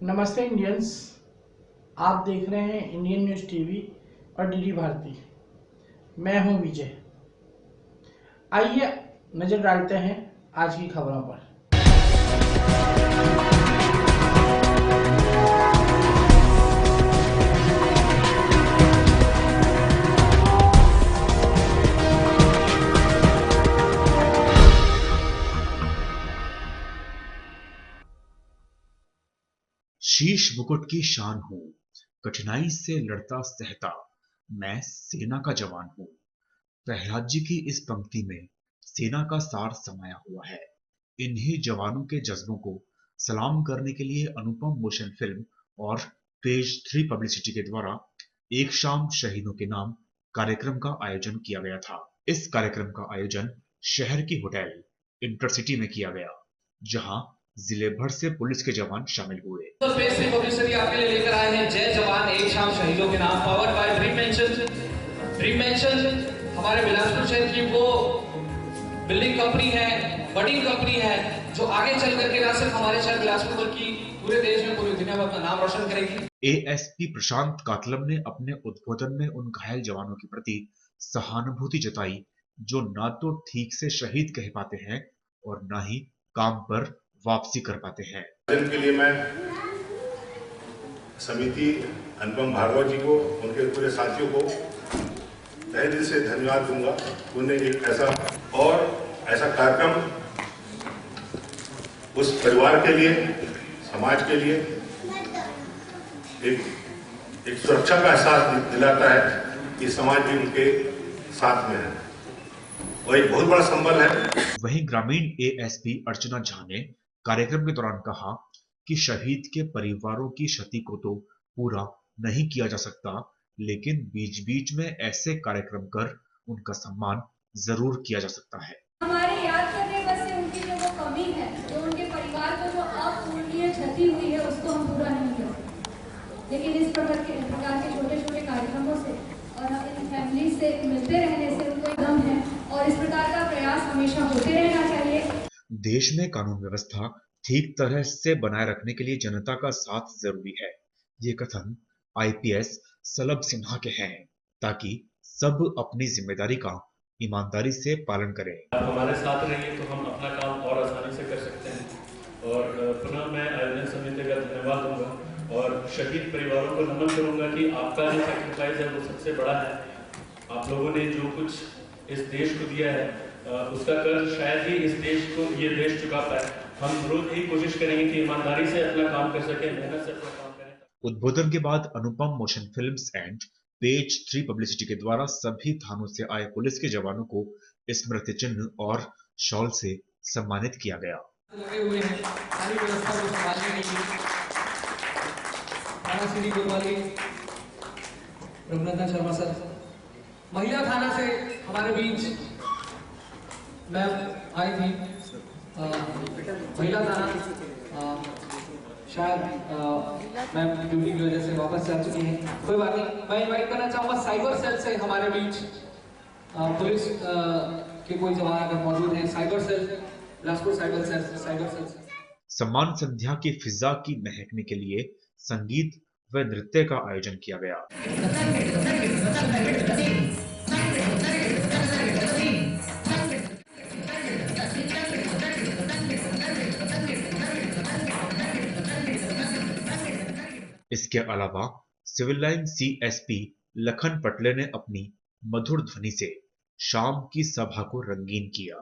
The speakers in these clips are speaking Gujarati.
नमस्ते इंडियंस। आप देख रहे हैं इंडियन न्यूज़ टीवी और डीडी भारती। मैं हूं विजय। आइए नजर डालते हैं आज की खबरों पर। शीश मुकुट की शान हूं, कठिनाई से लड़ता सहता, मैं सेना का जवान हूं। प्रहलाद जी की इस पंक्ति में सेना का सार समाया हुआ है। इन्हीं जवानों के जज्बों को सलाम करने के लिए अनुपम मोशन फिल्म और पेज 3 पब्लिसिटी के द्वारा एक शाम शहीदों के नाम कार्यक्रम का आयोजन किया गया था। इस कार्यक्रम का आयोजन शहर की होटल इंटरसिटी में किया गया, जहां जिले भर से पुलिस के जवान शामिल हुए। तो पेज 3 पब्लिसिटी आपके लिए लेकर आए हैं जय जवान एक शाम शहीदों के नाम, powered by dream mention. Dream mention हमारे बिलासपुर शहर की वो बिल्डिंग कंपनी है, बडिंग कंपनी है, जो आगे चल करके ना सिर्फ हमारे शहर बिलासपुर बल्कि पूरे देश में, पूरी दुनिया में अपना नाम रोशन करेगी। एएसपी प्रशांत कातलम ने अपने उद्बोधन में उन घायल जवानों के प्रति सहानुभूति जताई जो ना तो ठीक से शहीद कह पाते हैं और ना ही काम पर वापसी कर पाते हैं। के लिए मैं समिति अनुपम भार्गव जी को, उनके पूरे साथियों को तहे दिल से धन्यवाद दूंगा। उन्होंने एक ऐसा कार्यक्रम उस परिवार के लिए, समाज के लिए एक सुरक्षा का एहसास दिलाता है कि समाज भी उनके साथ में है और एक बहुत बड़ा संबल है। वहीं ग्रामीण एएसपी अर्चना झा ने कार्यक्रम के दौरान कहा कि शहीद के परिवारों की क्षति को तो पूरा नहीं किया जा सकता, लेकिन बीच बीच में ऐसे कार्यक्रम कर उनका सम्मान जरूर किया जा सकता है। हमारे याद करने बस से उनकी जो वो कमी है, जो उनके परिवार को जो अपूरणीय क्षति हुई है, उसको हम पूरा नहीं कर सकते। लेकिन इस प्रकार के छोटे छोटे कार्यक्रमों से और इन फैमिली से मिलते रहने से उनको एकदम है और इस प्रकार का प्रयास हमेशा होते रहना चाहिए। देश में कानून व्यवस्था ठीक तरह से बनाए रखने के लिए जनता का साथ जरूरी है। ये कथन आईपीएस सलभ सिन्हा के हैं, ताकि सब अपनी जिम्मेदारी का ईमानदारी से पालन करें। हमारे साथ रहिए तो हम अपना काम और आसानी से कर सकते हैं। और पुनः मैं आयोजन समिति का धन्यवाद दूंगा और शहीद परिवारों को नमन करूंगा कि आपका जो सैक्रिफाइस है वो सबसे बड़ा है। आप लोगों ने जो कुछ इस देश को दिया है उसका कर्ज शायद ही इस देश को ये देश चुका पाए। हम रोज ही कोशिश करेंगे कि ईमानदारी से अपना काम कर सकें, मेहनत से अपना काम करें। उद्बोधन के बाद Anupam Motion Films and Page 3 Publicity के द्वारा सभी थानों से आए पुलिस के जवानों को स्मृति चिन्ह और शॉल से सम्मानित किया गया। लगे हुए हैं सारी व्यवस्था को संभालने के लिए। थाना श्री गोपाली रघुनाथन शर्मा सर, महिला थाना से हमारे बीच मैम आई थी। महिला थाना शायद मैम ड्यूटी की वजह से वापस जा चुकी हैं, कोई बात नहीं। मैं इनवाइट करना चाहूंगा साइबर सेल से हमारे बीच पुलिस के कोई जवान अगर मौजूद हैं। Cyber cell, Bilaspur cyber cell. सम्मान संध्या की फिजा की महकने के लिए संगीत व नृत्य का आयोजन किया गया। इसके अलावा सिविल लाइन सीएसपी लखन पटले ने अपनी मधुर ध्वनि से शाम की सभा को रंगीन किया।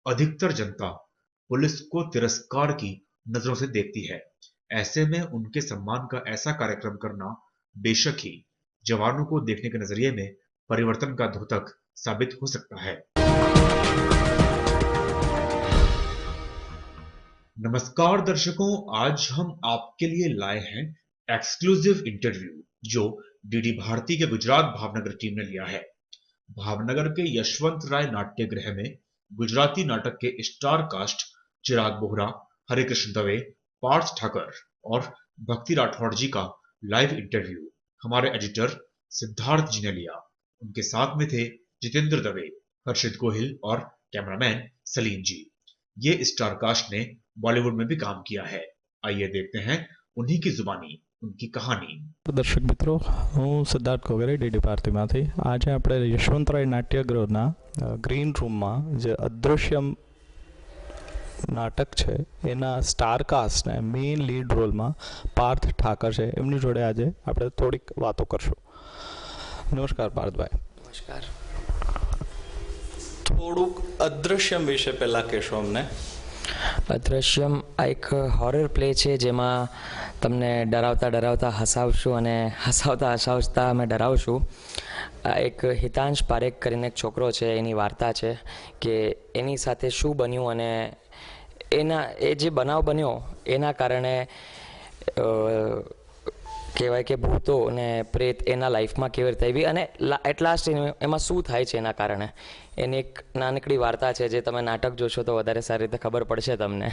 अधिकतर जनता पुलिस को तिरस्कार की नजरों से देखती है। ऐसे में उनके सम्मान का ऐसा कार्यक्रम करना बेशक ही जवानों को देखने के नजरिए में परिवर्तन का द्योतक साबित हो सकता है। नमस्कार दर्शकों, आज हम आपके लिए लाए हैं एक्सक्लूसिव इंटरव्यू जो डीडी भारती के गुजरात भावनगर टीम ने लिया है। भावनगर के यशवंत राय नाट्य गृह में गुजराती नाटक के स्टार कास्ट चिराग बोहरा, हरिकृष्ण दवे, पार्थ ठाकर और भक्ति राठौड़ जी का लाइव इंटरव्यू हमारे एडिटर सिद्धार्थ जी ने लिया। उनके साथ में थे जितेंद्र दवे, हर्षित गोहिल और कैमरामैन सलीम जी। ये स्टार कास्ट ने बॉलीवुड में भी काम किया है। आइए देखते हैं उन्हीं की जुबानी उनकी कहानी। દર્શક મિત્રો, હું સિદ્ધાર્થ ગોગરે ડીડી ભારતીમાંથી આજે આપણે યશવંતરાય નાટ્યગૃહના ગ્રીન રૂમમાં જે અદૃશ્યમ નાટક છે એના સ્ટાર કાસ્ટને મેઇન લીડ રોલમાં પાર્થ ઠાકર છે એમની જોડે આજે આપણે થોડીક વાતો કરશું. નમસ્કાર પાર્થભાઈ. નમસ્કાર. થોડુંક અદૃશ્યમ વિશે પહેલાં કહેશો અમને. અદૃશ્યમ આ એક હોરર પ્લે છે જેમાં તમને ડરાવતા હસાવશું અને હસાવતા અમે ડરાવશું. આ એક હિતાંશ પારેખ કરીને એક છોકરો છે, એની વાર્તા છે કે એની સાથે શું બન્યું અને એ જે બનાવ બન્યો એના કારણે કહેવાય કે ભૂતો અને પ્રેત એના લાઈફમાં કેવી રીતે આવી અને એટ લાસ્ટ એમાં શું થાય છે એના કારણે એની એક નાનકડી વાર્તા છે જે તમે નાટક જોશો તો વધારે સારી રીતે ખબર પડશે તમને.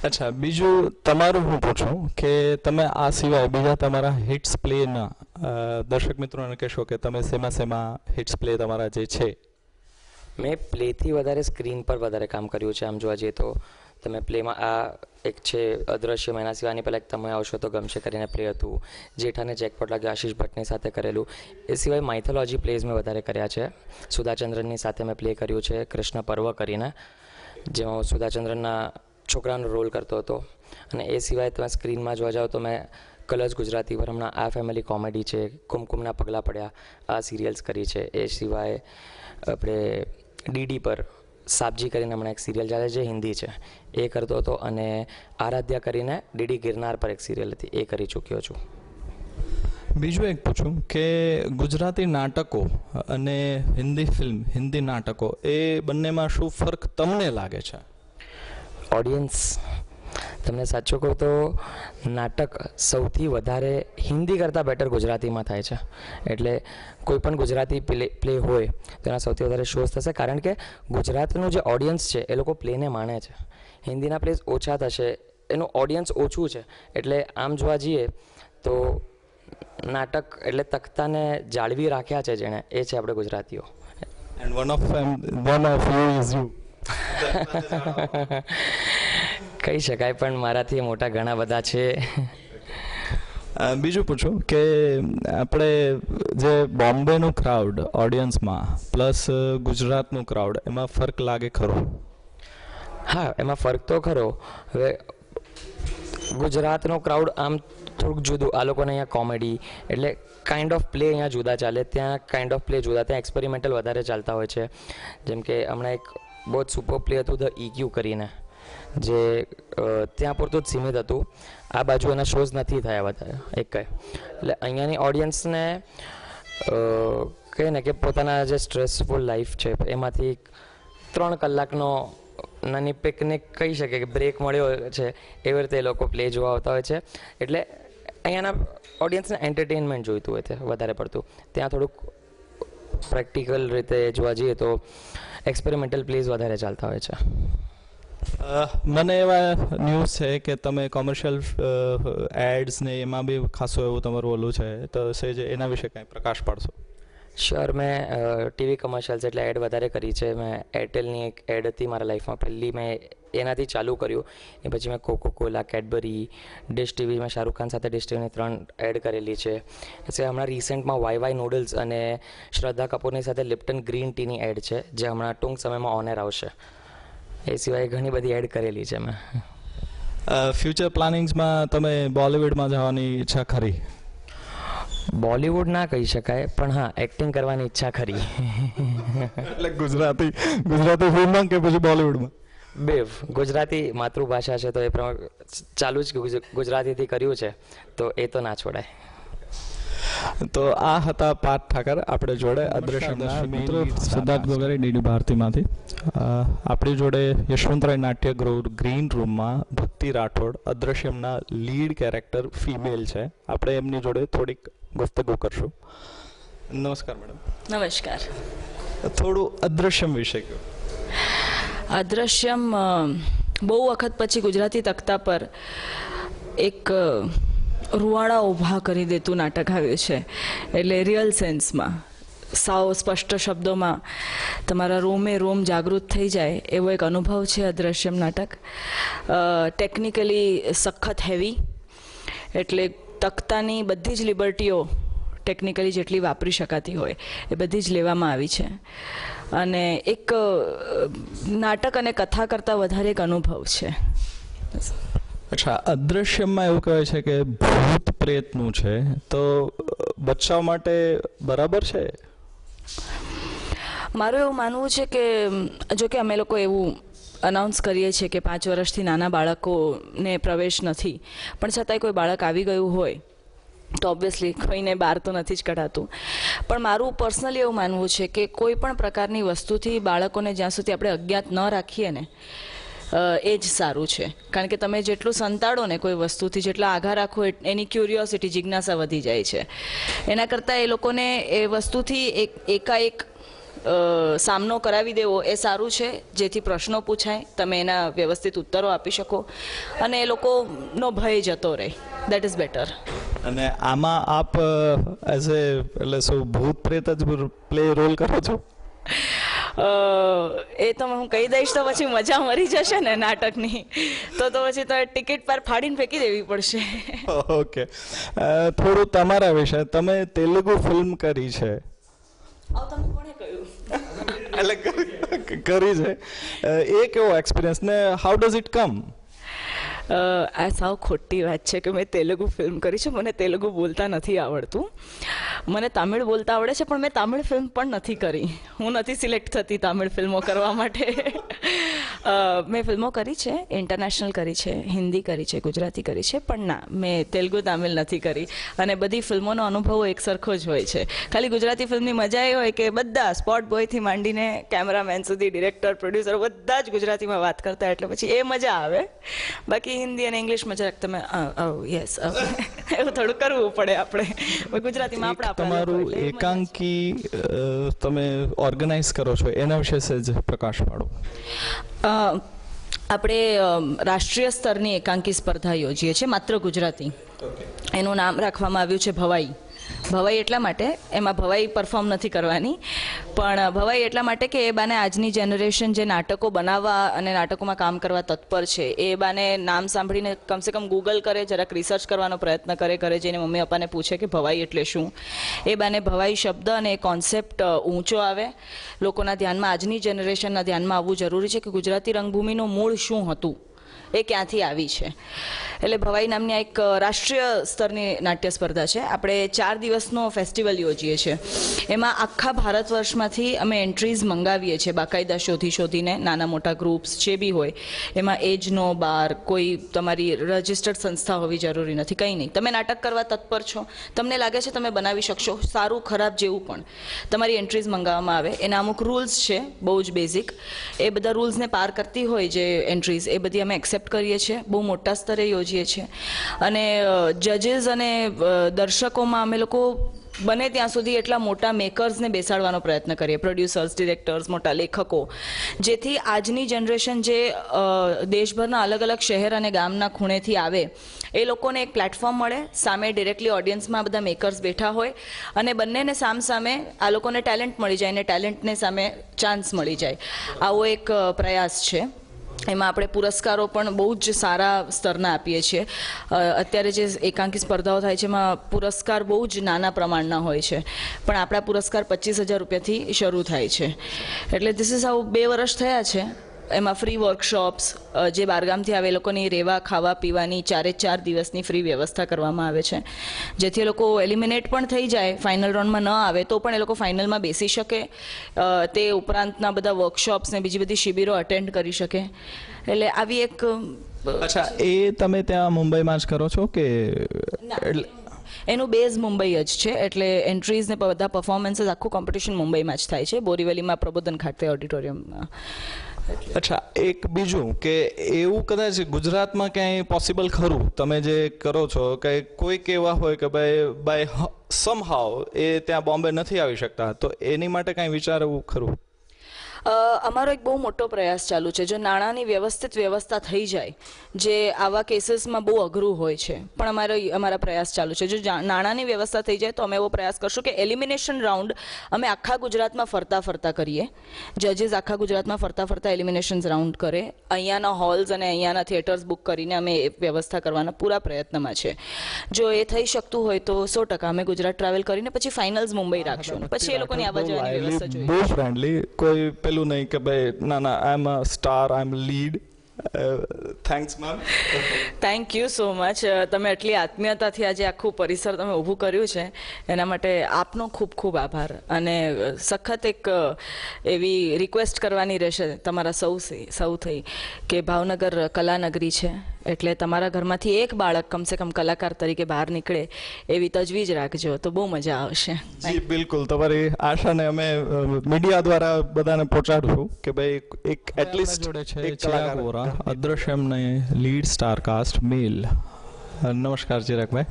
અચ્છા, બીજું તમારું હું પૂછું કે તમે આ સિવાય બીજા તમારા હિટ્સ પ્લેના દર્શક મિત્રોને કહેશો કે તમે શેમાં હિટ્સ પ્લે તમારા જે છે? મેં પ્લેથી વધારે સ્ક્રીન પર વધારે કામ કર્યું છે. આમ જોવા જઈએ તો તમે પ્લેમાં આ એક છે અદૃશ્યમ, એના સિવાયની પહેલાં એક તમે આવશો તો ગમશે કરીને પ્લે હતું, જેઠાને જેકપોટ લાગ્યો આશીષ ભટ્ટની સાથે કરેલું. એ સિવાય માઇથોલોજી પ્લેઝ મેં વધારે કર્યા છે. સુધાચંદ્રનની સાથે મેં પ્લે કર્યું છે કૃષ્ણ પર્વ કરીને, જેમાં હું સુધાચંદ્રનના છોકરાનો રોલ કરતો હતો. અને એ સિવાય તમે સ્ક્રીનમાં જોવા જાઓ તો મેં કલર્સ ગુજરાતી પર હમણાં આ ફેમિલી કોમેડી છે, કુમકુમના પગલાં પડ્યા, આ સિરિયલ્સ કરી છે. એ સિવાય આપણે ડીડી પર સાબજી કરીને હમણાં એક સિરિયલ ચાલે છે હિન્દી છે, એ કરતો હતો. અને આરાધ્યા કરીને ડીડી ગિરનાર પર એક સિરિયલ હતી, એ કરી ચૂક્યો છું. બીજું એક પૂછું કે ગુજરાતી નાટકો અને હિન્દી ફિલ્મ, હિન્દી નાટકો એ બંનેમાં શું ફરક તમને લાગે છે? ઓડિયન્સ, તમને સાચું કહું તો નાટક સૌથી વધારે હિન્દી કરતાં બેટર ગુજરાતીમાં થાય છે. એટલે કોઈ પણ ગુજરાતી પ્લે હોય તો એના સૌથી વધારે શોઝ થશે, કારણ કે ગુજરાતનું જે ઓડિયન્સ છે એ લોકો પ્લેને માણે છે. હિન્દીના પ્લેસ ઓછા થશે, એનું ઓડિયન્સ ઓછું છે. એટલે આમ જોવા જઈએ તો નાટક એટલે તખ્તાને જાળવી રાખ્યા છે જેણે, એ છે આપણે ગુજરાતીઓ. And one of you is you. કહી શકાય, પણ મારાથી મોટા ઘણા બધા છે. બીજું પૂછું કે આપણે જે બોમ્બેનું ક્રાઉડ ઓડિયન્સમાં પ્લસ ગુજરાતનું ક્રાઉડ, એમાં ફરક લાગે ખરો? હા, એમાં ફરક તો ખરો. હવે ગુજરાતનો ક્રાઉડ આમ થોડુંક જુદું, આ લોકોને અહીંયા કોમેડી એટલે કાઇન્ડ ઓફ પ્લે અહીંયા જુદા ચાલે, ત્યાં કાઇન્ડ ઓફ પ્લે જુદા, ત્યાં એક્સપેરિમેન્ટલ વધારે ચાલતા હોય છે. જેમ કે હમણાં એક બહુ જ સુપર પ્લે હતું ધ EQ કરીને, જે ત્યાં પૂરતું જ સીમિત હતું. આ બાજુ એના શોઝ નથી થયા વધારે એક કંઈ. એટલે અહીંયાની ઓડિયન્સને કહે ને કે પોતાના જે સ્ટ્રેસફુલ લાઈફ છે એમાંથી 3 કલાકનો નાની પિકનિક કહી શકે કે બ્રેક મળ્યો છે, એવી રીતે એ લોકો પ્લે જોવા આવતા હોય છે. એટલે અહીંયાના ઓડિયન્સને એન્ટરટેનમેન્ટ જોઈતું હોય છે વધારે પડતું. ત્યાં થોડુંક પ્રેક્ટિકલ રીતે જોવા જઈએ તો એક્સપેરિમેન્ટલ પ્લેઝ વધારે ચાલતા હોય છે. મને એવા ન્યૂઝ છે કે તમે કોમર્શિયલ એડ્સ ને એમાં બી ખાસું એવું તમારું ઓલું છે, તો સેજ એના વિશે કાંઈ પ્રકાશ પાડશો? શ્યોર. મેં ટીવી કમર્શિયલ્સ એટલે એડ વધારે કરી છે. મેં એરટેલની એક એડ હતી મારા લાઈફમાં પહેલી, મેં એનાથી ચાલુ કર્યું. એ પછી મેં Coca Cola, Cadbury, Dish TV, મેં શાહરૂખ ખાન સાથે ડિશ ટીવીની 3 એડ કરેલી છે. પછી હમણાં રિસેન્ટમાં વાય નૂડલ્સ અને શ્રદ્ધા કપૂરની સાથે લિપ્ટન ગ્રીન ટીની એડ છે, જે હમણાં ટૂંક સમયમાં ઓનર આવશે. એ સિવાય ઘણી બધી એડ કરેલી છે મેં. ફ્યુચર પ્લાનિંગ્સમાં તમે બોલિવૂડમાં જવાની ઈચ્છા ખરી? બોલિવૂડ ના કહી શકાય, પણ હા એક્ટિંગ કરવાની ઈચ્છા ખરી. એટલે ગુજરાતી ફિલ્મમાં કે પછી બોલિવૂડમાં? બેવ. ગુજરાતી માતૃભાષા છે તો એ પ્રમાણે ચાલુ જ ગુજરાતીથી કર્યું છે, તો એ તો ના છોડાય. તો આ હતા પાર્થ ઠાકર આપણી જોડે, અદૃશ્યમના મિત્રો. સિદ્ધાર્થ ગોગરે ડીડી ભારતીમાંથી. આપણી જોડે યશવંતરાય નાટ્યગૃહ ગ્રીન રૂમમાં ભક્તિ રાઠોડ, અદૃશ્યમના લીડ કેરેક્ટર ફિમેલ છે. આપણે એમની જોડે થોડીક ગુફ્તગુ કરશું. નમસ્કાર મેડમ. નમસ્કાર. થોડું અદૃશ્યમ વિશે કહો. અદૃશ્યમ બહુ વખત પછી ગુજરાતી તખ્તા પર એક રૂવાડા ઊભા કરી દેતું નાટક આવ્યું છે. એટલે રિયલ સેન્સમાં સાવ સ્પષ્ટ શબ્દોમાં તમારા રોમે રોમ જાગૃત થઈ જાય એવો એક અનુભવ છે અદ્રશ્યમ નાટક. ટેકનિકલી સખત હેવી, એટલે તખ્તાની બધી જ લિબર્ટીઓ ટેકનિકલી જેટલી વાપરી શકાતી હોય એ બધી જ લેવામાં આવી છે. અને એક નાટક અને કથા કરતાં વધારે એક અનુભવ છે. અચ્છા, અદ્રશ્યમમાં એવું કહે છે કે ભૂત પ્રેતનું છે, તો બચ્ચાઓ માટે બરાબર છે? મારું એવું માનવું છે કે જો કે અમે લોકો એવું અનાઉન્સ કરીએ છીએ કે 5 વર્ષથી નાના બાળકોને પ્રવેશ નથી, પણ છતાંય કોઈ બાળક આવી ગયું હોય તો ઓબ્વિયસલી કોઈને બહાર તો નથી જ કઢાતું. પણ મારું પર્સનલી એવું માનવું છે કે કોઈ પણ પ્રકારની વસ્તુથી બાળકોને જ્યાં સુધી આપણે અજ્ઞાત ન રાખીએ ને એ જ સારું છે. કારણ કે તમે જેટલું સંતાડો ને કોઈ વસ્તુથી, જેટલા આઘા રાખો એની ક્યુરિયોસિટી, જિજ્ઞાસા વધી જાય છે. એના કરતાં એ લોકોને એ વસ્તુથી એકાએક સામનો કરાવી દેવો એ સારું છે, જેથી પ્રશ્નો પૂછાય, તમે એના વ્યવસ્થિત ઉત્તરો આપી શકો અને એ લોકોનો ભય જતો રહે. That is better. અને આમાં આપ એઝ એ એટલે શું ભૂત પ્રેત જ પ્લે રોલ કરો છો? એ તો હું કહી દઈશ તો પછી મજા મરી જશે ને નાટકની, તો પછી તો ટિકિટ પર ફાડીને ફેંકી દેવી પડશે. ઓકે, થોડું તમારા વિશે. તમે તેલુગુ ફિલ્મ કરી છે, તમે કોણે કહ્યું? એટલે કરી છે, એ કેવો એક્સપિરિયન્સ ને હાઉ ડઝ ઇટ કમ? આ સાવ ખોટી વાત છે કે મેં તેલુગુ ફિલ્મ કરી છે. મને તેલુગુ બોલતા નથી આવડતું. મને તામિળ બોલતા આવડે છે, પણ મેં તામિળ ફિલ્મ પણ નથી કરી. હું નથી સિલેક્ટ થતી તામિળ ફિલ્મો કરવા માટે. મેં ફિલ્મો કરી છે, ઇન્ટરનેશનલ કરી છે, હિન્દી કરી છે, ગુજરાતી કરી છે, પણ ના, મેં તેલુગુ તામિળ નથી કરી. અને બધી ફિલ્મોનો અનુભવ એક સરખો જ હોય છે. ખાલી ગુજરાતી ફિલ્મની મજા એ હોય કે બધા સ્પોટ બોયથી માંડીને કેમેરામેન સુધી, ડિરેક્ટર, પ્રોડ્યુસર બધા જ ગુજરાતીમાં વાત કરતા, એટલે પછી એ મજા આવે. બાકી હિન્દી અને ઇંગ્લિશમાં જરાક તમે યસ એવું થોડું કરવું પડે આપણે. ગુજરાતીમાં આપણે તમારું એકાંકી તમે ઓર્ગેનાઇઝ કરો છો, એના વિશે સહેજ પ્રકાશ પાડો. આપણે રાષ્ટ્રીય સ્તરની એકાંકી સ્પર્ધા યોજીએ છીએ, માત્ર ગુજરાતી. એનું નામ રાખવામાં આવ્યું છે ભવાઈ. ભવાઈ એટલા માટે, એમાં ભવાઈ પરફોર્મ નથી કરવાની, પણ ભવાઈ એટલા માટે કે એ બાને આજની જનરેશન જે નાટકો બનાવવા અને નાટકોમાં કામ કરવા તત્પર છે, એ બાને નામ સાંભળીને કમસે કમ ગૂગલ કરે, જરાક રિસર્ચ કરવાનો પ્રયત્ન કરે, ઘરે જઈને મમ્મી પપ્પાને પૂછે કે ભવાઈ એટલે શું. એ બાને ભવાઈ શબ્દ અને એ કોન્સેપ્ટ ઊંચો આવે, લોકોના ધ્યાનમાં, આજની જનરેશનના ધ્યાનમાં આવવું જરૂરી છે કે ગુજરાતી રંગભૂમિનું મૂળ શું હતું, એ ક્યાંથી આવી છે. એટલે ભવાઈ નામની એક રાષ્ટ્રીય સ્તરની નાટ્ય સ્પર્ધા છે. આપણે 4 દિવસનો ફેસ્ટિવલ યોજીએ છીએ. એમાં આખા ભારત વર્ષમાંથી અમે એન્ટ્રીઝ મંગાવીએ છીએ, બાકાયદા શોધીને, નાના મોટા ગ્રુપ્સ જે બી હોય. એમાં એજનો બાર, કોઈ તમારી રજિસ્ટર્ડ સંસ્થા હોવી જરૂરી નથી, કંઈ નહીં. તમે નાટક કરવા તત્પર છો, તમને લાગે છે તમે બનાવી શકશો, સારું ખરાબ જેવું પણ, તમારી એન્ટ્રીઝ મંગાવવામાં આવે. એના અમુક રૂલ્સ છે, બહુ જ બેઝિક. એ બધા રૂલ્સને પાર કરતી હોય જે એન્ટ્રીઝ, એ બધી અમે એક્સેપ્ટ કરીએ છીએ, બહુ મોટા સ્તરે યોજીએ છીએ. અને જજીસ અને દર્શકોમાં અમે લોકો બને ત્યાં સુધી એટલા મોટા મેકર્સને બેસાડવાનો પ્રયત્ન કરીએ, પ્રોડ્યુસર્સ, ડિરેક્ટર્સ, મોટા લેખકો, જેથી આજની જનરેશન જે દેશભરના અલગ અલગ શહેર અને ગામના ખૂણેથી આવે, એ લોકોને એક પ્લેટફોર્મ મળે. સામે ડિરેક્ટલી ઓડિયન્સમાં બધા મેકર્સ બેઠા હોય અને બંનેને સામે આ લોકોને ટેલેન્ટ મળી જાય અને ટેલેન્ટને સામે ચાન્સ મળી જાય. આવો એક પ્રયાસ છે. એમાં આપણે પુરસ્કારો પણ બહુ જ સારા સ્તરના આપીએ છીએ. અત્યારે જે એકાંકી સ્પર્ધાઓ થાય છે એમાં પુરસ્કાર બહુ જ નાના પ્રમાણના હોય છે, પણ આપણા પુરસ્કાર 25,000 રૂપિયાથી શરૂ થાય છે. એટલે ધીસ ઇઝ હાઉ 2 વર્ષ થયા છે. એમાં ફ્રી વર્કશોપ્સ, જે બહારગામથી આવે એ લોકોની રહેવા, ખાવા, પીવાની 4 દિવસની ફ્રી વ્યવસ્થા કરવામાં આવે છે, જેથી એ લોકો એલિમિનેટ પણ થઈ જાય, ફાઇનલ રાઉન્ડમાં ન આવે તો પણ એ લોકો ફાઇનલમાં બેસી શકે. તે ઉપરાંતના બધા વર્કશોપ્સ ને બીજી બધી શિબિરો અટેન્ડ કરી શકે. એટલે આવી એક. અચ્છા, એ તમે ત્યાં મુંબઈમાં જ કરો છો કે? એનું બેઝ મુંબઈ જ છે, એટલે એન્ટ્રીઝ ને બધા પરફોર્મન્સીસ, આખું કોમ્પિટિશન મુંબઈમાં જ થાય છે, બોરીવલીમાં પ્રબોધન ખાતે ઓડિટોરિયમમાં. અચ્છા, એક બીજું કે એવું કદાચ ગુજરાતમાં ક્યાંય પોસિબલ ખરું, તમે જે કરો છો કે કોઈક એવા હોય કે ભાઈ બાય સમહાવ એ ત્યાં બોમ્બે નથી આવી શકતા, તો એની માટે કાંઈ વિચારવું ખરું? અમારો એક બહુ મોટો પ્રયાસ ચાલુ છે. જો નાણાંની વ્યવસ્થિત વ્યવસ્થા થઈ જાય, જે આવા કેસીસમાં બહુ અઘરું હોય છે, પણ અમારા પ્રયાસ ચાલુ છે. જો નાણાંની વ્યવસ્થા થઈ જાય તો અમે એવો પ્રયાસ કરશું કે એલિમિનેશન રાઉન્ડ અમે આખા ગુજરાતમાં ફરતા કરીએ. જજીસ આખા ગુજરાતમાં ફરતા એલિમિનેશન રાઉન્ડ કરે. અહીંયાના હોલ્સ અને અહીંયાના થિયેટર્સ બુક કરીને અમે એ વ્યવસ્થા કરવાના પૂરા પ્રયત્નમાં છે. જો એ થઈ શકતું હોય તો 100% અમે ગુજરાત ટ્રાવેલ કરીને પછી ફાઇનલ્સ મુંબઈ રાખશું. પછી એ લોકોની આવવા જવાની વ્યવસ્થા જોઈએ. બહુ ફ્રેન્ડલી, કોઈ પેલું નહીં કે ભાઈ ના I am a star, I am lead. Thanks ma'am. Thank you so much. તમે આટલી આત્મીયતાથી આજે આખું પરિસર તમે ઊભું કર્યું છે એના માટે આપનો ખૂબ ખૂબ આભાર. અને સખત એક એવી રિક્વેસ્ટ કરવાની રહેશે તમારા સૌથી કે ભાવનગર કલાનગરી છે, એટલે તમારા ઘરમાંથી એક બાળક કમસે કમ કલાકાર તરીકે બહાર નીકળે એવી તજવીજ રાખજો તો બહુ મજા આવશે. જી બિલકુલ, તમારી આશાને અમે મીડિયા દ્વારા બધાને પહોંચાડશું કે ભાઈ એક એટલીસ્ટ જોડે છે ચિરાગ વોરા, અદ્રશ્યમને લીડ સ્ટાર કાસ્ટ મેલ. નમસ્કાર ચિરાગભાઈ.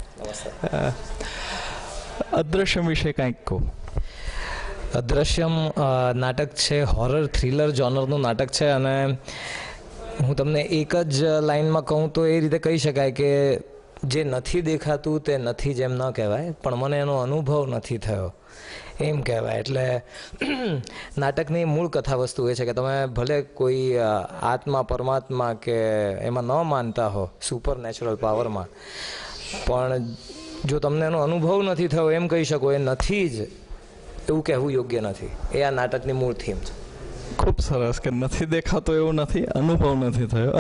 અદ્રશ્યમ વિશે કંઈક કહો. અદ્રશ્યમ નાટક છે, હોરર થ્રિલર જોનરનું નાટક છે. અને હું તમને એક જ લાઇનમાં કહું તો એ રીતે કહી શકાય કે જે નથી દેખાતું તે નથી જેમ ન કહેવાય, પણ મને એનો અનુભવ નથી થયો એમ કહેવાય. એટલે નાટકની મૂળ કથા વસ્તુ એ છે કે તમે ભલે કોઈ આત્મા પરમાત્મા કે એમાં ન માનતા હો, સુપર નેચરલ પાવરમાં, પણ જો તમને એનો અનુભવ નથી થયો એમ કહી શકો એ નથી જ એવું કહેવું યોગ્ય નથી. એ આ નાટકની મૂળ થીમ છે. ખૂબ સરસ કે નથી દેખાતો એવું નથી, અનુભવ નથી થયો.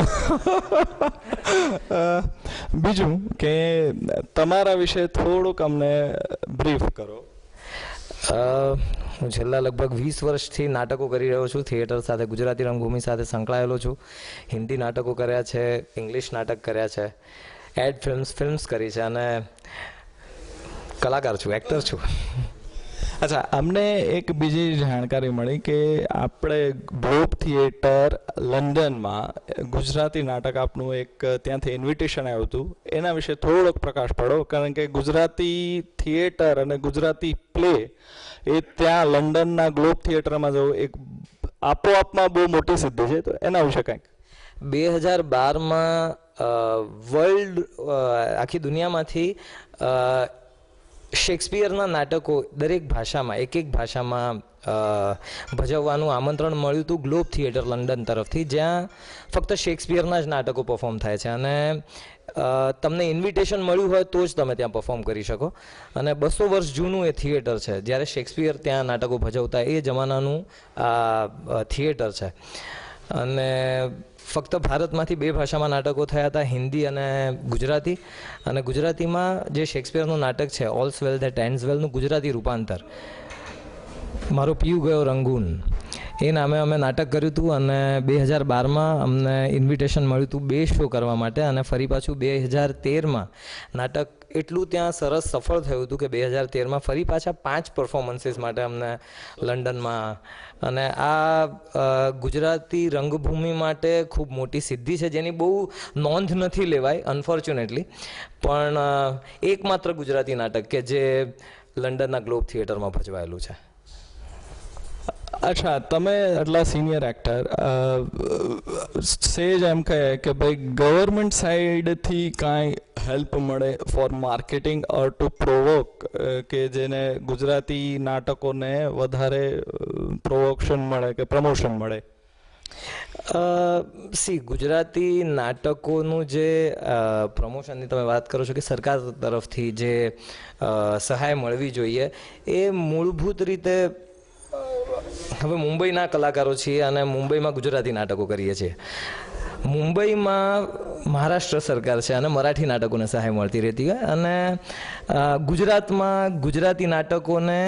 બીજું કે તમારા વિશે થોડુંક અમને બ્રીફ કરો. હું છેલ્લા લગભગ 20 વર્ષથી નાટકો કરી રહ્યો છું. થિયેટર સાથે, ગુજરાતી રંગભૂમિ સાથે સંકળાયેલો છું. હિન્દી નાટકો કર્યા છે, ઇંગ્લિશ નાટક કર્યા છે, એડ ફિલ્મ્સ કરી છે, અને કલાકાર છું, એક્ટર છું. અચ્છા, અમને એક બીજી જાણકારી મળી કે આપણે ગ્લોબ થિયેટર લંડનમાં ગુજરાતી નાટક આપનું એક ત્યાંથી ઇન્વિટેશન આવ્યું હતું, એના વિશે થોડોક પ્રકાશ પાડો. કારણ કે ગુજરાતી થિયેટર અને ગુજરાતી પ્લે એ ત્યાં લંડનના ગ્લોબ થિયેટરમાં જવું એક આપોઆપમાં બહુ મોટી સિદ્ધિ છે, તો એના વિશે કંઈક. 2012માં વર્લ્ડ આખી દુનિયામાંથી શેક્સપિયરના નાટકો દરેક ભાષામાં એક ભાષામાં ભજવવાનું આમંત્રણ મળ્યું હતું ગ્લોબ થિયેટર લંડન તરફથી, જ્યાં ફક્ત શેક્સપિયરના જ નાટકો પરફોર્મ થાય છે. અને તમને ઇન્વિટેશન મળ્યું હોય તો જ તમે ત્યાં પરફોર્મ કરી શકો. અને 200 વર્ષ જૂનું એ થિયેટર છે. જ્યારે શેક્સપિયર ત્યાં નાટકો ભજવતા એ જમાનાનું આ થિયેટર છે. અને ફક્ત ભારતમાંથી 2 ભાષામાં નાટકો થયા હતા, હિન્દી અને ગુજરાતી. અને ગુજરાતીમાં જે શેક્સપિયરનું નાટક છે ઓલ્સ વેલ ધેટ એન્ડ્સ વેલનું ગુજરાતી રૂપાંતર મારો પીયુ ગયો રંગૂન એ નામે અમે નાટક કર્યું હતું. અને 2012માં અમને ઇન્વિટેશન મળ્યું હતું 2 શો કરવા માટે. અને ફરી પાછું 2013માં નાટક એટલું ત્યાં સરસ સફળ થયું હતું કે 2013માં ફરી પાછા 5 પરફોર્મન્સીસ માટે અમને લંડનમાં. અને આ ગુજરાતી રંગભૂમિ માટે ખૂબ મોટી સિદ્ધિ છે, જેની બહુ નોંધ નથી લેવાય અનફોર્ચ્યુનેટલી. પણ એકમાત્ર ગુજરાતી નાટક કે જે લંડનના ગ્લોબ થિયેટરમાં ભજવાયેલું છે. અચ્છા, તમે આટલા સિનિયર એક્ટર સેજ એમ કહે કે ભાઈ ગવર્મેન્ટ સાઈડથી કાંઈ હેલ્પ મળે ફોર માર્કેટિંગ ઓર ટુ પ્રોવોક, કે જેને ગુજરાતી નાટકોને વધારે પ્રોવોક્શન મળે કે પ્રમોશન મળે? ગુજરાતી નાટકોનું જે પ્રમોશનની તમે વાત કરો છો કે સરકાર તરફથી જે સહાય મળવી જોઈએ, એ મૂળભૂત રીતે હવે મુંબઈના કલાકારો છીએ અને મુંબઈમાં ગુજરાતી નાટકો કરીએ છીએ. મુંબઈમાં મહારાષ્ટ્ર સરકાર છે અને મરાઠી નાટકોને સહાય મળતી રહેતી હોય, અને ગુજરાતમાં ગુજરાતી નાટકોને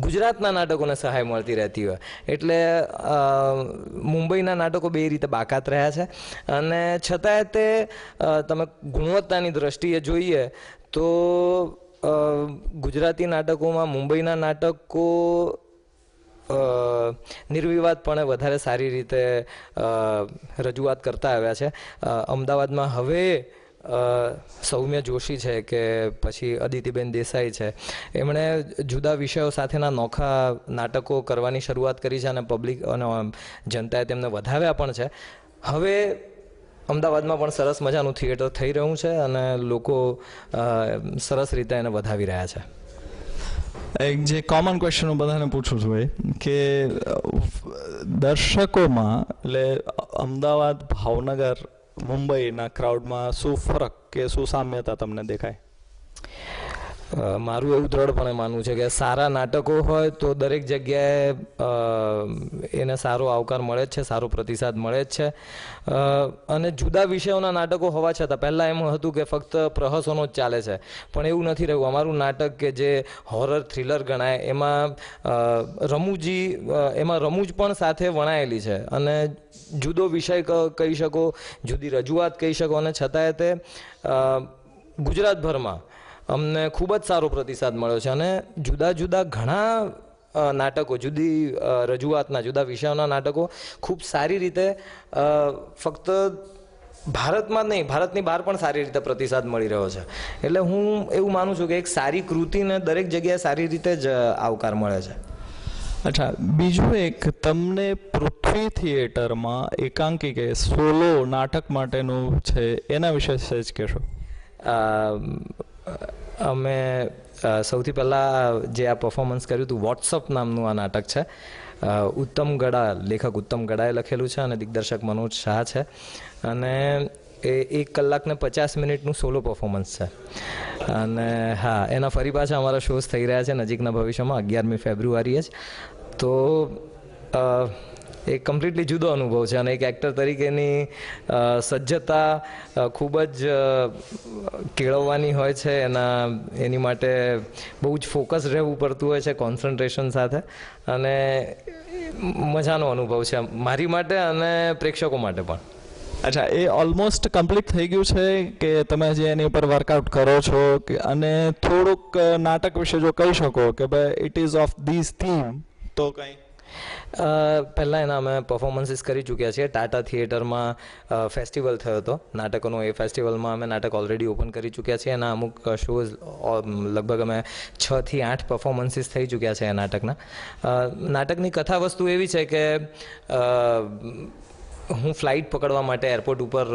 ગુજરાતના નાટકોને સહાય મળતી રહેતી હોય. એટલે મુંબઈના નાટકો 2 રીતે બાકાત રહ્યા છે. અને છતાંય તે તમે ગુણવત્તાની દ્રષ્ટિએ જોઈએ તો ગુજરાતી નાટકોમાં મુંબઈના નાટકો નિર્વિવાદપણે વધારે સારી રીતે રજૂઆત કરતા આવ્યા છે. અમદાવાદમાં હવે સૌમ્ય જોશી છે કે પછી અદિતિબેન દેસાઈ છે, એમણે જુદા વિષયો સાથેના નોખા નાટકો કરવાની શરૂઆત કરી છે અને પબ્લિક અને જનતાએ તેમને વધાવ્યા પણ છે. હવે અમદાવાદમાં પણ સરસ મજાનું થિયેટર થઈ રહ્યું છે અને લોકો સરસ રીતે એને વધાવી રહ્યા છે. એક જે કોમન ક્વેશ્ચન હું બધાને પૂછું છું એ કે દર્શકોમાં એટલે અમદાવાદ, ભાવનગર, મુંબઈના ક્રાઉડમાં શું ફરક કે શું સામ્યતા તમને દેખાય? મારું એવું દ્રઢપણે માનવું છે કે સારા નાટકો હોય તો દરેક જગ્યાએ એને સારો આવકાર મળે જ છે, સારો પ્રતિસાદ મળે જ છે. અને જુદા વિષયોના નાટકો હોવા છતાં પહેલાં એમ હતું કે ફક્ત પ્રહસનો જ ચાલે છે, પણ એવું નથી રહ્યું. અમારું નાટક કે જે હોરર થ્રિલર ગણાય એમાં રમૂજ પણ સાથે વણાયેલી છે અને જુદો વિષય કહી શકો, જુદી રજૂઆત કહી શકો અને છતાંય તે ગુજરાતભરમાં અમને ખૂબ જ સારો પ્રતિસાદ મળ્યો છે. અને જુદા જુદા ઘણા નાટકો, જુદી રજૂઆતના જુદા વિષયોના નાટકો ખૂબ સારી રીતે ફક્ત ભારતમાં જ નહીં, ભારતની બહાર પણ સારી રીતે પ્રતિસાદ મળી રહ્યો છે. એટલે હું એવું માનું છું કે એક સારી કૃતિને દરેક જગ્યાએ સારી રીતે જ આવકાર મળે છે. અચ્છા, બીજું એક તમને પૃથ્વી થિયેટરમાં એકાંકી કે સોલો નાટક માટેનું છે એના વિશે સહેજ કહેશો? અમે સૌથી પહેલાં જે આ પરફોર્મન્સ કર્યું હતું, વોટ્સઅપ નામનું આ નાટક છે. ઉત્તમ ગડા, લેખક ઉત્તમ ગડાએ લખેલું છે અને દિગ્દર્શક મનોજ શાહ છે. અને એ 1 કલાક ને 50 મિનિટનું સોલો પરફોર્મન્સ છે. અને હા, એના ફરી પાછા અમારા શોઝ થઈ રહ્યા છે નજીકના ભવિષ્યમાં 11મી ફેબ્રુઆરીએ જ. તો એક કમ્પ્લીટલી જુદો અનુભવ છે અને એક એક્ટર તરીકેની સજ્જતા ખૂબ જ કેળવવાની હોય છે. એની માટે બહુ જ ફોકસ રહેવું પડતું હોય છે, કોન્સન્ટ્રેશન સાથે. અને મજાનો અનુભવ છે મારી માટે અને પ્રેક્ષકો માટે પણ. અચ્છા, એ ઓલમોસ્ટ કમ્પ્લીટ થઈ ગયું છે કે તમે જે એની ઉપર વર્કઆઉટ કરો છો? અને થોડુંક નાટક વિશે જો કહી શકો કે ભાઈ it ease of this theme, તો કંઈ પહેલાં એના અમે પરફોર્મન્સીસ કરી ચૂક્યા છીએ. ટાટા થિયેટરમાં ફેસ્ટિવલ થયો હતો નાટકોનો. એ ફેસ્ટિવલમાં અમે નાટક ઓલરેડી ઓપન કરી ચૂક્યા છીએ. એના અમુક શોઝ લગભગ અમે 6 થી 8 પરફોર્મન્સીસ થઈ ચૂક્યા છે એ નાટકના. નાટકની કથા વસ્તુ એવી છે કે હું ફ્લાઇટ પકડવા માટે એરપોર્ટ ઉપર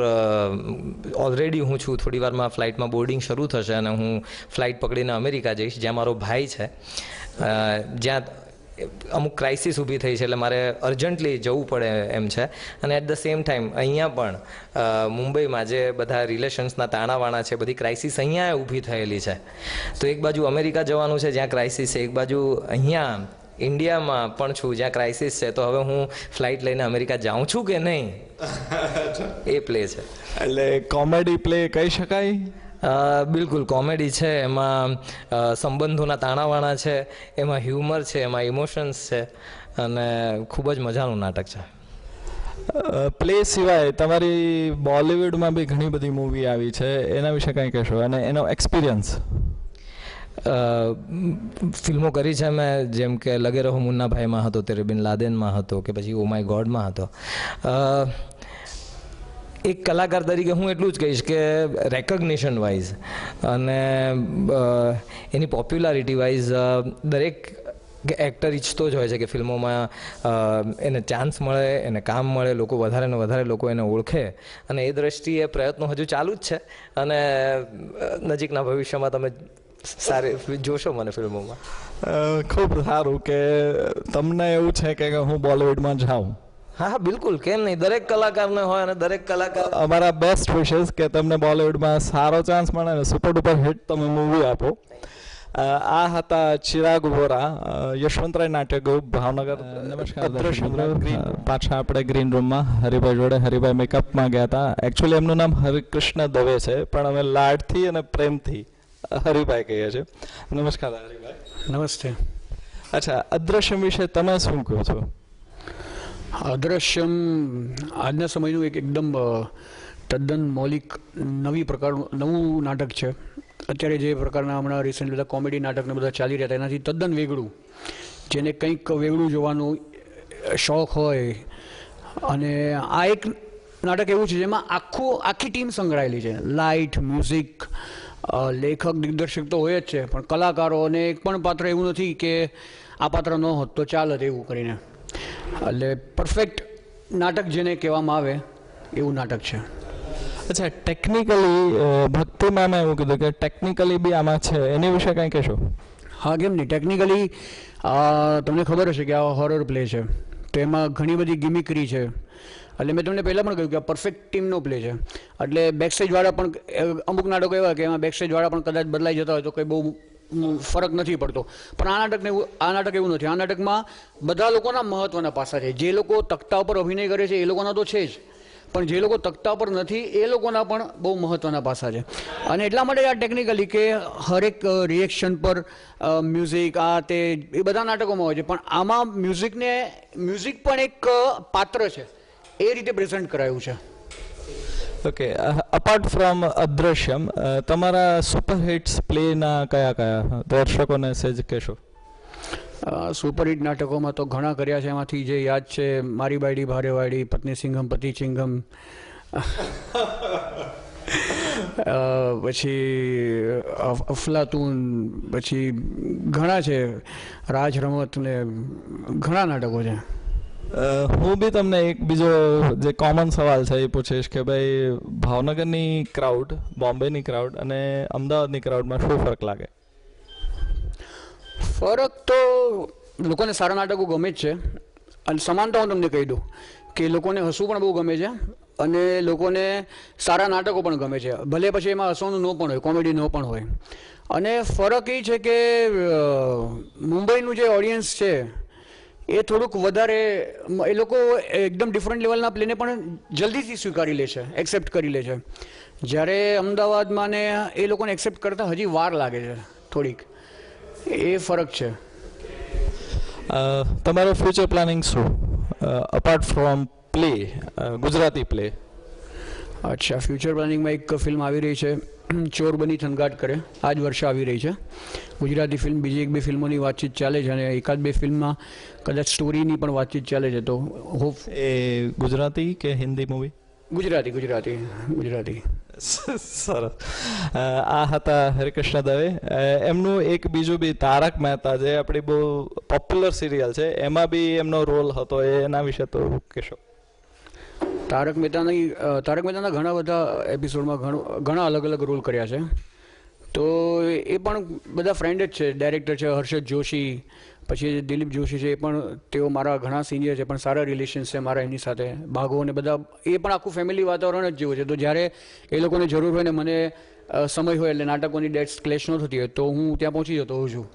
ઓલરેડી હું છું. થોડી વારમાં ફ્લાઇટમાં બોર્ડિંગ શરૂ થશે અને હું ફ્લાઇટ પકડીને અમેરિકા જઈશ, જ્યાં મારો ભાઈ છે, જ્યાં અમુક ક્રાઇસિસ ઊભી થઈ છે એટલે મારે અર્જન્ટલી જવું પડે એમ છે. અને એટ ધ સેમ ટાઈમ અહીંયા પણ મુંબઈમાં જે બધા રિલેશન્સના તાણાવાણા છે, બધી ક્રાઇસિસ અહીંયા ઊભી થયેલી છે. તો એક બાજુ અમેરિકા જવાનું છે જ્યાં ક્રાઇસિસ છે, એક બાજુ અહીંયા ઇન્ડિયામાં પણ છું જ્યાં ક્રાઇસિસ છે. તો હવે હું ફ્લાઇટ લઈને અમેરિકા જાઉં છું કે નહીં, એ પ્લે છે. એટલે કોમેડી પ્લે કહી શકાય? બિલકુલ કોમેડી છે, એમાં સંબંધોના તાણાવાણા છે, એમાં હ્યુમર છે, એમાં ઇમોશન્સ છે અને ખૂબ જ મજાનું નાટક છે. પ્લે સિવાય તમારી બોલિવૂડમાં બી ઘણી બધી મૂવી આવી છે, એના વિશે કંઈ કહેશો અને એનો એક્સપિરિયન્સ? ફિલ્મો કરી છે મેં, જેમ કે લગે રહો મુન્ના ભાઈમાં હતો, તેરે બિન લાદેનમાં હતો, કે પછી ઓ માય ગોડમાં હતો. એક કલાકાર તરીકે હું એટલું જ કહીશ કે રેકગ્નિશન વાઇઝ અને એની પોપ્યુલારિટી વાઇઝ દરેક એક્ટર ઈચ્છતો જ હોય છે કે ફિલ્મોમાં એને ચાન્સ મળે, એને કામ મળે, લોકો વધારે ને વધારે લોકો એને ઓળખે. અને એ દ્રષ્ટિએ પ્રયત્નો હજુ ચાલુ જ છે અને નજીકના ભવિષ્યમાં તમે સારી જોશો મને ફિલ્મોમાં. ખૂબ સારું કે તમને એવું છે કે હું બોલિવૂડમાં જાઉં. હા, બિલકુલ, કેમ નહીં. દરેક કલાકારને હોય અને દરેક કલાકાર અમારા બેસ્ટ વિશેસ કે તમને બોલિવૂડમાં સારો ચાન્સ મળે અને સુપર ડુપર હિટ તમે મૂવી આપો. આ હતા ચિરાગ વોરા, યશવંતરાય નાટ્ય ગ્રુપ, ભાવનગર. નમસ્કાર. પાછા આપણે ગ્રીન રૂમમાં હરિભાઈ જોડે. હરિભાઈ મેકઅપમાં ગયા હતા. એકચ્યુઅલી એમનું નામ હરિકૃષ્ણ દવે છે, પણ અમે લાડથી અને પ્રેમથી હરિભાઈ કહીએ છીએ. નમસ્કાર હરિભાઈ. નમસ્તે. અચ્છા, અદ્રશ્યમ વિશે તમે શું કહો છો? અદ્રશ્યમ આજના સમયનું એકદમ તદ્દન મૌલિક નવું નાટક છે. અત્યારે જે પ્રકારના હમણાં રિસેન્ટ બધા કોમેડી નાટકને બધા ચાલી રહ્યા હતા એનાથી તદ્દન વેગળું, જેને કંઈક વેગળું જોવાનો શોખ હોય. અને આ એક નાટક એવું છે જેમાં આખી ટીમ સંકળાયેલી છે. લાઇટ, મ્યુઝિક, લેખક, દિગ્દર્શક તો હોય જ છે, પણ કલાકારો, અને એક પણ પાત્ર એવું નથી કે આ પાત્ર ન હોત તો ચાલત એવું કરીને. એટલે પરફેક્ટ નાટક જેને કહેવામાં આવે એવું નાટક છે. અચ્છા, ટેકનિકલી ભક્તિમાં એવું કીધું કે ટેકનિકલી બી આમાં છે, એની વિશે કંઈ કહેશો? હા, કેમ નહીં. ટેકનિકલી તમને ખબર હશે કે આ હોરર પ્લે છે, તો એમાં ઘણી બધી ગિમિકરી છે. એટલે મેં તમને પહેલાં પણ કહ્યું કે આ પરફેક્ટ ટીમનો પ્લે છે. એટલે બેકસ્ટેજવાળા પણ અમુક નાટકો એવા કે એમાં બેકસ્ટેજવાળા પણ કદાચ બદલાઈ જતા હોય તો કંઈ બહુ ફરક નથી પડતો, પણ આ નાટક એવું નથી. આ નાટકમાં બધા લોકોના મહત્ત્વના પાસા છે. જે લોકો તખ્તા ઉપર અભિનય કરે છે એ લોકોના તો છે જ, પણ જે લોકો તખ્તા પર નથી એ લોકોના પણ બહુ મહત્ત્વના પાસા છે. અને એટલા માટે આ ટેકનિકલી કે હરેક રિએક્શન પર મ્યુઝિક આ તે એ બધા નાટકોમાં હોય છે, પણ આમાં મ્યુઝિક પણ એક પાત્ર છે એ રીતે પ્રેઝન્ટ કરાયું છે. ઓકે, અપાર્ટ ફ્રોમ અદ્રશ્યમ, તમારા સુપરહિટ્સ પ્લેના કયા દર્શકોને સેજ કહેશો? સુપરહિટ નાટકોમાં તો ઘણા કર્યા છે. એમાંથી જે યાદ છે મારી બાયડી ભારે વાયડી, પત્ની સિંઘમ, પતિ ચિંગમ, પછી અફલાતુન, પછી ઘણા છે, રાજ રમત ને ઘણા નાટકો છે. હું બી તમને એક બીજો જે કોમન સવાલ છે એ પૂછીશ કે ભાઈ ભાવનગરની ક્રાઉડ, બોમ્બેની ક્રાઉડ અને અમદાવાદની ક્રાઉડમાં શું ફરક લાગે? ફરક તો લોકોને સારા નાટકો ગમે જ છે, અને સમાનતા હું તમને કહી દઉં કે લોકોને હસવું પણ બહુ ગમે છે અને લોકોને સારા નાટકો પણ ગમે છે, ભલે પછી એમાં હસવાનું ન પણ હોય, કોમેડી ન પણ હોય. અને ફરક એ છે કે મુંબઈનું જે ઓડિયન્સ છે એ થોડુંક વધારે, એ લોકો એકદમ ડિફરન્ટ લેવલના પ્લેને પણ જલ્દીથી સ્વીકારી લે છે, એક્સેપ્ટ કરી લે છે. જ્યારે અમદાવાદમાં ને એ લોકોને એક્સેપ્ટ કરતાં હજી વાર લાગે છે થોડીક, એ ફરક છે. તમારો ફ્યુચર પ્લાનિંગ શું apart from play, Gujarati play? અચ્છા, ફ્યુચર પ્લાનિંગમાં એક ફિલ્મ આવી રહી છે, ચોર બની થનગાટ કરે, આ જ વર્ષે આવી રહી છે. ગુજરાતી ફિલ્મ, બીજી એક બે ફિલ્મોની વાતચીત ચાલે છે, અને એકાદ બે ફિલ્મમાં કદાચ સ્ટોરીની પણ વાતચીત ચાલે છે. તો હોપ. એ ગુજરાતી કે હિન્દી મૂવી? ગુજરાતી. સરસ. આ હતા હરિકૃષ્ણ દવે. એમનું એક બીજું બી તારક મહેતા, જે આપણી બહુ પોપ્યુલર સિરિયલ છે, એમાં બી એમનો રોલ હતો, એના વિશે તો કહેશો? તારક મહેતાના ઘણા બધા એપિસોડમાં ઘણા અલગ અલગ રોલ કર્યા છે. તો એ પણ બધા ફ્રેન્ડ જ છે. ડાયરેક્ટર છે હર્ષદ જોશી, પછી દિલીપ જોશી છે, એ પણ તેઓ મારા ઘણા સિનિયર છે, પણ સારા રિલેશન્સ છે મારા એમની સાથે. ભાગો ને બધા, એ પણ આખું ફેમિલી વાતાવરણ જ જેવું છે. તો જ્યારે એ લોકોને જરૂર હોય ને મને સમય હોય, એટલે નાટકોની ડેટ્સ ક્લેશ ન થતી હોય, તો હું ત્યાં પહોંચી જતો હોઉં છું.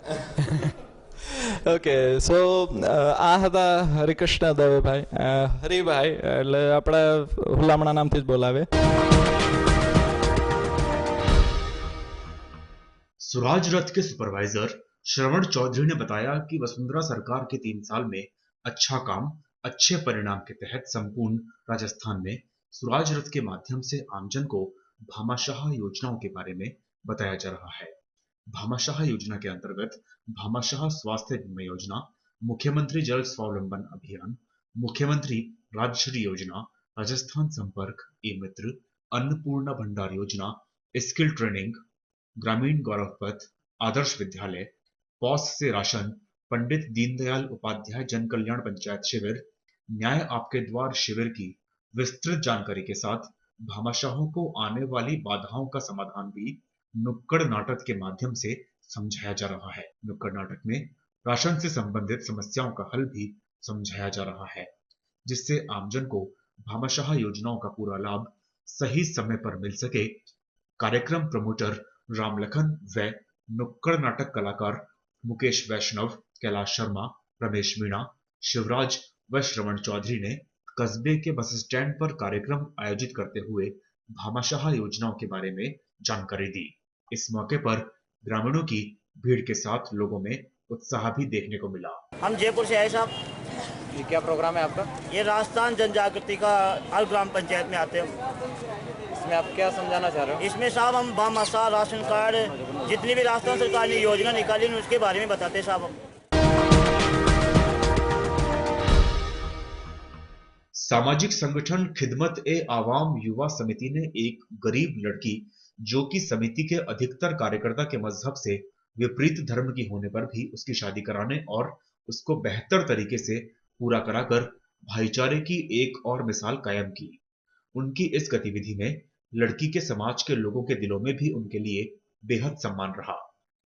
ઓકે, સો આ હતા હરિકૃષ્ણ દવેભાઈ. હરિભાઈ એટલે આપણે હુલામણા નામથી જ બોલાવે. स्वराज रथ के सुपरवाइजर श्रवण चौधरी ने बताया कि वसुंधरा सरकार के 3 साल में अच्छा काम अच्छे परिणाम के तहत संपूर्ण राजस्थान में स्वराज रथ के माध्यम से आमजन को भामाशाह योजनाओं के बारे में बताया जा रहा है। भामाशाह योजना के अंतर्गत भामाशाह स्वास्थ्य बीमा योजना, मुख्यमंत्री जल स्वावलंबन अभियान, मुख्यमंत्री राजश्री योजना, राजस्थान संपर्क, ई मित्र, अन्नपूर्णा भंडार योजना, स्किल ट्रेनिंग, ग्रामीण गौरव पथ, आदर्श विद्यालय, पॉस से राशन, पंडित दीनदयाल उपाध्याय जन कल्याण पंचायत शिविर, न्याय आपके द्वार शिविर की विस्तृत जानकारी के साथ भामाशाहों को आने वाली बाधाओं का समाधान भी नुक्कड़ नाटक के माध्यम से समझाया जा रहा है। नुक्कड़ नाटक में राशन से संबंधित समस्याओं का हल भी समझाया जा रहा है, जिससे आमजन को भामाशाह योजनाओं का पूरा लाभ सही समय पर मिल सके। कार्यक्रम प्रमोटर रामलखन व नुक्कड़ नाटक कलाकार मुकेश वैष्णव, कैलाश शर्मा, रमेश मीणा, शिवराज व श्रवण चौधरी ने कस्बे के बस स्टैंड पर कार्यक्रम आयोजित करते हुए भामाशाह योजनाओं के बारे में जानकारी दी। इस मौके पर ग्रामीणों की भीड़ के साथ लोगों में उत्साह भी देखने को मिला। हम जयपुर से आए साहब। ये क्या प्रोग्राम है आपका? ये राजस्थान जन जागृति का हर ग्राम पंचायत में आते हैं। इसमें आप क्या समझाना चाह रहे हो? इसमें साहब हम भामाशाह, राशन कार्ड, जितनी भी राजस्थान सरकार ने योजना निकाली उसके बारे में बताते हैं साहब हम। सामाजिक संगठन खिदमत ए आवाम युवा समिति ने एक गरीब लड़की जो कि समिति के अधिकतर कार्यकर्ता के मजहब से विपरीत धर्म की होने पर भी उसकी शादी कराने और उसको बेहतर तरीके से पूरा कराकर भाईचारे की एक और मिसाल कायम की। उनकी इस गतिविधि में लड़की के समाज के लोगों के दिलों में भी उनके लिए बेहद सम्मान रहा।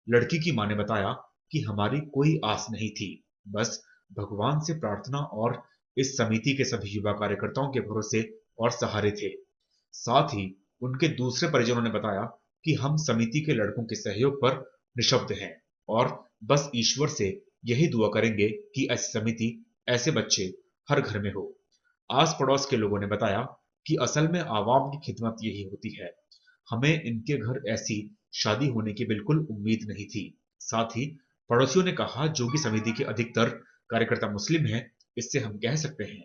लड़की की मां ने बताया कि हमारी कोई आस नहीं थी, बस भगवान से प्रार्थना और इस समिति के सभी युवा कार्यकर्ताओं के भरोसे और सहारे थे। साथ ही उनके दूसरे परिजनों ने बताया कि हम समिति के लड़कों के सहयोग पर निशब्द हैं और बस ईश्वर से यही दुआ करेंगे कि ऐसी समिति, ऐसे बच्चे हर घर में हो। आस पड़ोस के लोगों ने बताया कि असल में आवाम की खिदमत यही होती है। हमें इनके घर ऐसी शादी होने की बिल्कुल उम्मीद नहीं थी। साथ ही पड़ोसियों ने कहा जो कि समिति के अधिकतर कार्यकर्ता मुस्लिम हैं, इससे हम कह सकते हैं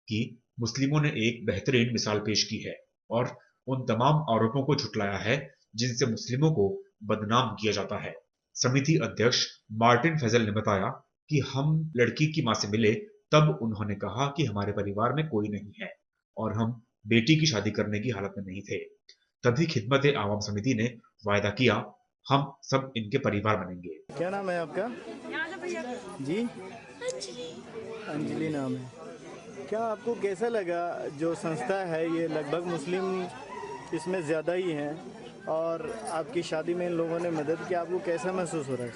कि मुस्लिमों ने एक बेहतरीन मिसाल पेश की है और उन तमाम आरोपों को झुटलाया है जिनसे मुस्लिमों को बदनाम किया जाता है। समिति अध्यक्ष मार्टिन फैजल ने बताया कि हम लड़की की मां से मिले तब उन्होंने कहा कि हमारे परिवार में कोई नहीं है और हम बेटी की शादी करने की हालत में नहीं थे। तभी खिदमत ए आवाम समिति ने वायदा किया, हम सब इनके परिवार बनेंगे। क्या नाम है आपका? जी, अंजलि नाम है। क्या आपको कैसा लगा जो संस्था है ये लगभग मुस्लिम इसमें ज़्यादा ही हैं और आपकी शादी में इन लोगों ने मदद की, आपको कैसा महसूस हो रहा है?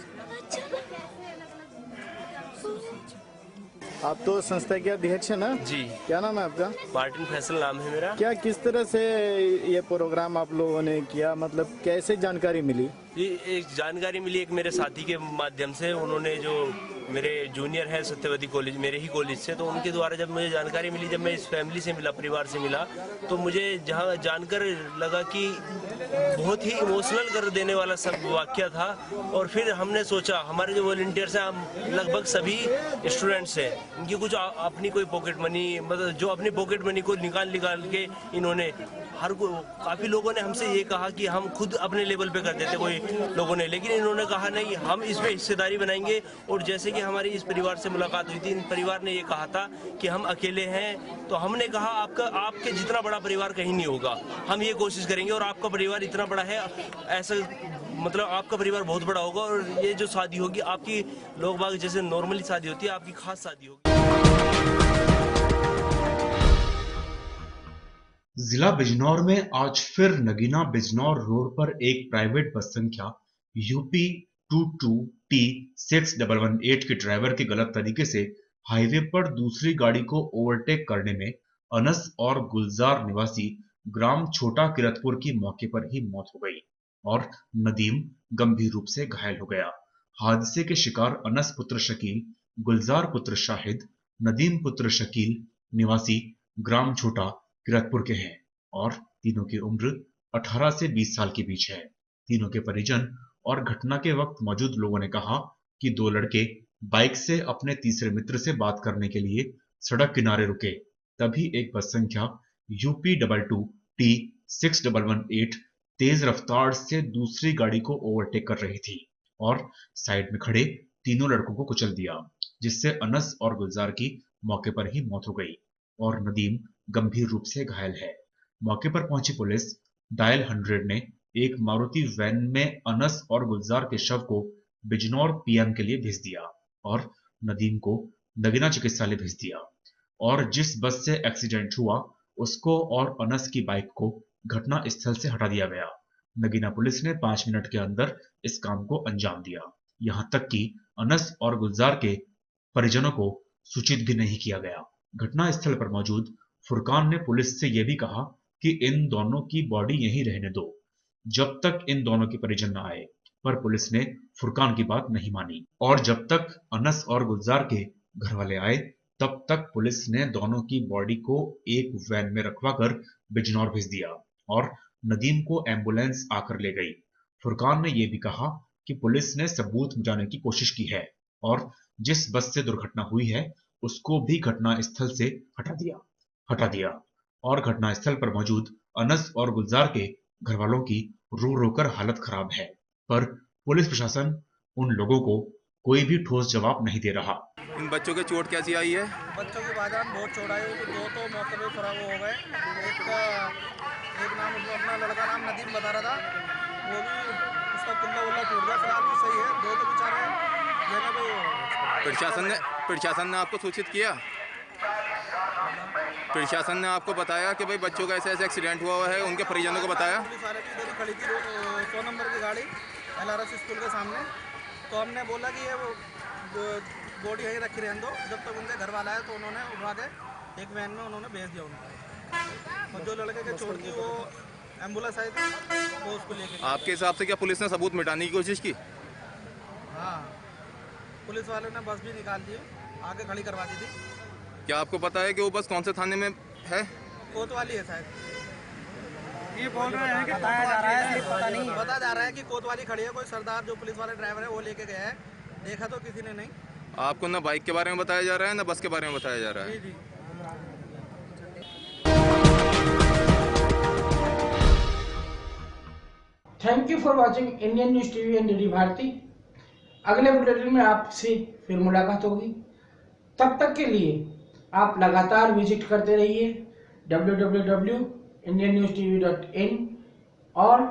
आप तो संस्था के अध्यक्ष है ना? जी। क्या नाम है आपका? मार्टिन फैसल नाम है मेरा। क्या किस तरह से ये प्रोग्राम आप लोगों ने किया, मतलब कैसे जानकारी मिली? ये एक जानकारी मिली एक मेरे साथी के माध्यम से। उन्होंने जो मेरे जूनियर है सत्यवती कॉलेज, मेरे ही कॉलेज से, तो उनके द्वारा जब मुझे जानकारी मिली, जब मैं इस फैमिली से मिला, परिवार से मिला, तो मुझे जहाँ जानकर लगा कि बहुत ही इमोशनल कर देने वाला सब वाकया था। और फिर हमने सोचा, हमारे जो वॉलंटियर्स हैं, हम लगभग सभी स्टूडेंट्स हैं, इनकी कुछ अपनी कोई पॉकेट मनी, मतलब जो अपनी पॉकेट मनी को निकाल के इन्होंने काफ़ी लोगों ने हमसे ये कहा कि हम खुद अपने लेवल पे कर देते कोई लोगों ने, लेकिन इन्होंने कहा नहीं, हम इसमें हिस्सेदारी बनाएंगे। और जैसे कि हमारी इस परिवार से मुलाकात हुई थी, इन परिवार ने ये कहा था कि हम अकेले हैं, तो हमने कहा आपके जितना बड़ा परिवार कहीं नहीं होगा, हम ये कोशिश करेंगे और आपका परिवार इतना बड़ा है, ऐसा मतलब आपका परिवार बहुत बड़ा होगा और ये जो शादी होगी आपकी लोग बाग जैसे नॉर्मली शादी होती है, आपकी खास शादी होगी। जिला बिजनौर में आज फिर नगीना बिजनौर रोड पर एक प्राइवेट बस संख्या यूपी 22T6118 के ड्राइवर के गलत तरीके से हाईवे पर दूसरी गाड़ी को ओवरटेक करने में अनस और गुलजार निवासी ग्राम छोटा किरतपुर की मौके पर ही मौत हो गई और नदीम गंभीर रूप से घायल हो गया। हादसे के शिकार अनस पुत्र शकील, गुलजार पुत्र शाहिद, नदीम पुत्र शकील निवासी ग्राम छोटा किरतपुर के हैं और तीनों की उम्र 18 से 20 साल के बीच है। तीनों के परिजन और घटना के वक्त मौजूद लोगों ने कहा कि दो लड़के बाइक से अपने तीसरे मित्र से बात करने के लिए सड़क किनारे रुके, तभी एक बस संख्या यूपी 22T6118 तेज रफ्तार से दूसरी गाड़ी को ओवरटेक कर रही थी और साइड में खड़े तीनों लड़कों को कुचल दिया, जिससे अनस और गुलजार की मौके पर ही मौत हो गई और नदीम गंभीर रूप से घायल है। मौके पर पहुंची पुलिस डायल 100 ने एक मारुति वैन में अनस और गुलजार के शव को बिजनौर पीएम के लिए भेज दिया और नदीम को नगीना चिकित्सालय भेज दिया और जिस बस से एक्सीडेंट हुआ उसको और अनस की बाइक को घटना स्थल से हटा दिया गया। नगीना पुलिस ने 5 मिनट के अंदर इस काम को अंजाम दिया। यहां तक कि अनस और गुलजार के परिजनों को सूचित भी नहीं किया गया। घटना स्थल पर मौजूद फुरकान ने पुलिस से यह भी कहा कि इन दोनों की बॉडी यहीं रहने दो जब तक इन दोनों के परिजन न आए, पर पुलिस ने फुरकान की बात नहीं मानी और जब तक अनस और गुलजार के घर वाले आए तब तक पुलिस ने दोनों की बॉडी को एक वैन में रखवाकर बिजनौर भेज दिया और नदीम को एम्बुलेंस आकर ले गई। फुरकान ने यह भी कहा कि पुलिस ने सबूत मिटाने की कोशिश की है और जिस बस से दुर्घटना हुई है उसको भी घटना स्थल से हटा दिया और घटना स्थल पर मौजूद अनस और गुलजार के घर वालों की रो रोकर हालत खराब है, पर पुलिस प्रशासन उन लोगों को कोई भी ठोस जवाब नहीं दे रहा। इन बच्चों के चोट कैसी आई है? बच्चों की बाजान बहुत चोट आई, तो दो तो मौके पे थोड़ा वो हो गए। एक नाम उसमें अपना लड़का नाम नदीम बता रहा था, वो भी उसका कुल्ला वुल्ला टूट गया, फिलहाल भी सही है। दो तो बेचारे जगह पे प्रशासन ने आपको सूचित किया? प्रशासन ने आपको बताया कि भाई बच्चों का ऐसे ऐसे एक्सीडेंट हुआ है, उनके परिजनों को बताया? पुलिस वाले भी इधर ही खड़ी थी 100 नंबर की गाड़ी LRS स्कूल के सामने, तो हमने बोला कि ये वो बॉडी यहीं रखी रहने दो, जब तक उनके घर वाला है, तो उन्होंने उठा के एक वैन में उन्होंने भेज दिया उनको। और जो लड़के के चोट थी वो एम्बुलेंस आई थी, वो उसको लेके। आपके हिसाब से क्या पुलिस ने सबूत मिटाने की कोशिश की? हाँ, पुलिस वालों ने बस भी निकाल दी, आगे खड़ी करवा दी थी। क्या आपको पता है कि वो बस कौन से थाने में है? कोतवाली है शायद। ये बोल रहे हैं कि बताया जा रहा है, पता नहीं, पता जा रहा है कि कोतवाली खड़ी है। कोई सरदार जो पुलिस वाले ड्राइवर है वो लेके गया है, देखा तो किसी ने नहीं। आपको ना बाइक के बारे में बताया जा रहा है ना बस के बारे में बताया जा रहा है? जी। Thank you for watching Indian News TV and DD Bharati. अगले बुलेटिन में आपसे फिर मुलाकात होगी। तब तक के लिए आप लगातार विजिट करते रहिए www.indiannewstv.in और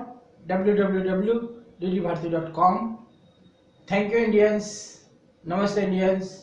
www.ddbharati.com। Thank you Indians. नमस्ते इंडियंस।